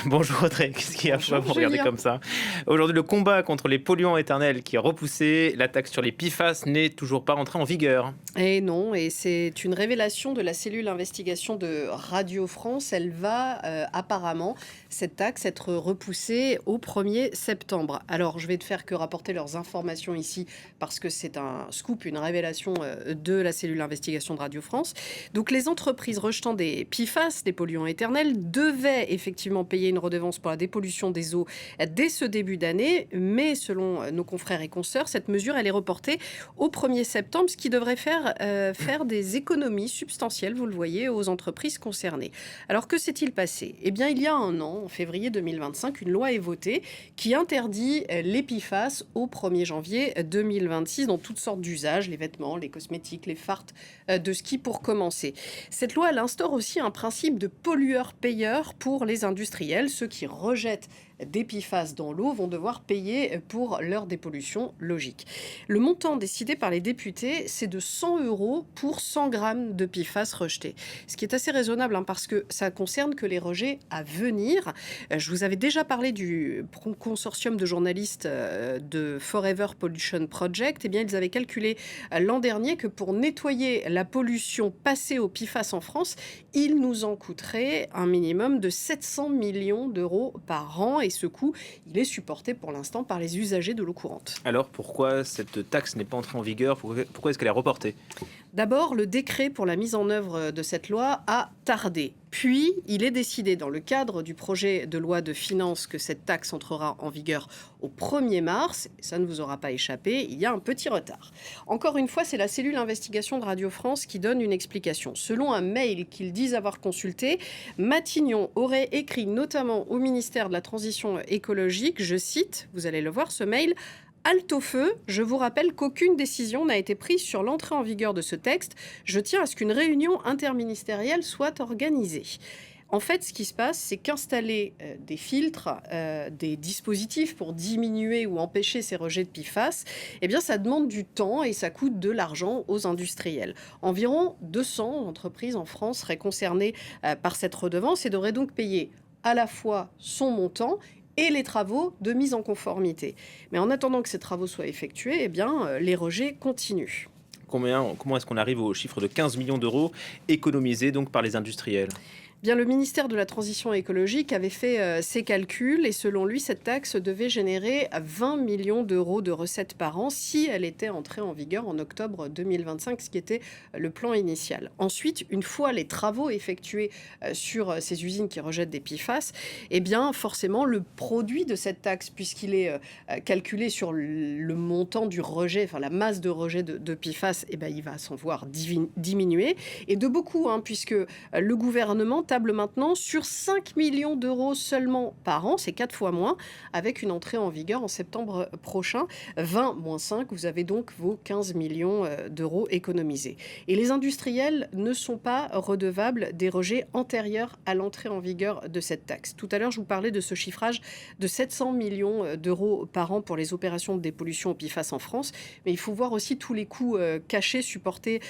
Bonjour Audrey, qu'est-ce qu'il y a? Pourquoi Bonjour vous regardez Julien. comme ça? Aujourd'hui, le combat contre les polluants éternels qui est repoussé, la taxe sur les PFAS n'est toujours pas entrée en vigueur. Et non, et c'est une révélation de la cellule investigation de Radio France. Elle va apparemment, cette taxe, être repoussée au 1er septembre. Alors, je vais te faire que rapporter leurs informations ici parce que c'est un scoop, une révélation de la cellule investigation de Radio France. Donc, les entreprises rejetant des PFAS, des polluants éternels, devaient effectivement payer une redevance pour la dépollution des eaux dès ce début d'année. Mais selon nos confrères et consoeurs, cette mesure, elle est reportée au 1er septembre, ce qui devrait faire des économies substantielles, vous le voyez, aux entreprises concernées. Alors, que s'est-il passé? Eh bien, il y a un an, en février 2025, une loi est votée qui interdit les PFAS au 1er janvier 2026 dans toutes sortes d'usages, les vêtements, les cosmétiques, les fardes de ski pour commencer. Cette loi, elle instaure aussi un principe de pollueur-payeur pour les industriels. Ceux qui rejettent des PFAS dans l'eau vont devoir payer pour leur dépollution, logique. Le montant décidé par les députés, c'est de 100 € pour 100 grammes de PFAS rejetés. Ce qui est assez raisonnable parce que ça concerne que les rejets à venir. Je vous avais déjà parlé du consortium de journalistes de Forever Pollution Project. Eh bien, ils avaient calculé l'an dernier que pour nettoyer la pollution passée au PFAS en France, il nous en coûterait un minimum de 700 millions d'euros par an. Et ce coût, il est supporté pour l'instant par les usagers de l'eau courante. Alors pourquoi cette taxe n'est pas entrée en vigueur? Pourquoi est-ce qu'elle est reportée? D'abord, le décret pour la mise en œuvre de cette loi a tardé. Puis, il est décidé dans le cadre du projet de loi de finances que cette taxe entrera en vigueur au 1er mars. Ça ne vous aura pas échappé, il y a un petit retard. Encore une fois, c'est la cellule investigation de Radio France qui donne une explication. Selon un mail qu'ils disent avoir consulté, Matignon aurait écrit notamment au ministère de la Transition écologique, je cite, vous allez le voir ce mail, halte au feu, je vous rappelle qu'aucune décision n'a été prise sur l'entrée en vigueur de ce texte. Je tiens à ce qu'une réunion interministérielle soit organisée. En fait, ce qui se passe, c'est qu'installer des filtres, des dispositifs pour diminuer ou empêcher ces rejets de PFAS, eh bien, ça demande du temps et ça coûte de l'argent aux industriels. Environ 200 entreprises en France seraient concernées par cette redevance et devraient donc payer à la fois son montant et les travaux de mise en conformité. Mais en attendant que ces travaux soient effectués, eh bien, les rejets continuent. Comment est-ce qu'on arrive au chiffre de 15 millions d'euros économisés donc par les industriels? Bien, le ministère de la Transition écologique avait fait ses calculs et selon lui, cette taxe devait générer 20 millions d'euros de recettes par an si elle était entrée en vigueur en octobre 2025, ce qui était le plan initial. Ensuite, une fois les travaux effectués sur ces usines qui rejettent des PFAS, eh bien, forcément, le produit de cette taxe, puisqu'il est calculé sur le montant du rejet, enfin la masse de rejet de PFAS, eh bien, il va s'en voir diminuer. Et de beaucoup, puisque le gouvernement table maintenant sur 5 millions d'euros seulement par an, c'est 4 fois moins, avec une entrée en vigueur en septembre prochain. 20 moins 5, vous avez donc vos 15 millions d'euros économisés. Et les industriels ne sont pas redevables des rejets antérieurs à l'entrée en vigueur de cette taxe. Tout à l'heure, je vous parlais de ce chiffrage de 700 millions d'euros par an pour les opérations de dépollution au PFAS en France, mais il faut voir aussi tous les coûts cachés supportés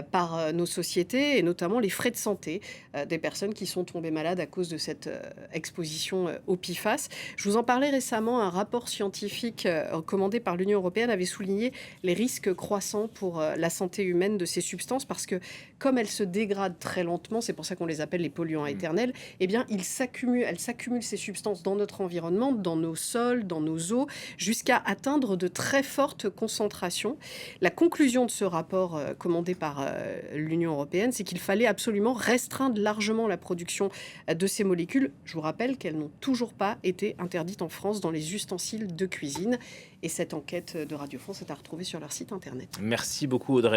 par nos sociétés, et notamment les frais de santé des personnes qui sont tombées malades à cause de cette exposition au PFAS. Je vous en parlais récemment, un rapport scientifique commandé par l'Union européenne avait souligné les risques croissants pour la santé humaine de ces substances parce que comme elles se dégradent très lentement, c'est pour ça qu'on les appelle les polluants éternels, eh bien elles s'accumulent ces substances dans notre environnement, dans nos sols, dans nos eaux, jusqu'à atteindre de très fortes concentrations. La conclusion de ce rapport commandé par l'Union européenne, c'est qu'il fallait absolument restreindre largement la production de ces molécules. Je vous rappelle qu'elles n'ont toujours pas été interdites en France dans les ustensiles de cuisine. Et cette enquête de Radio France est à retrouver sur leur site internet. Merci beaucoup Audrey.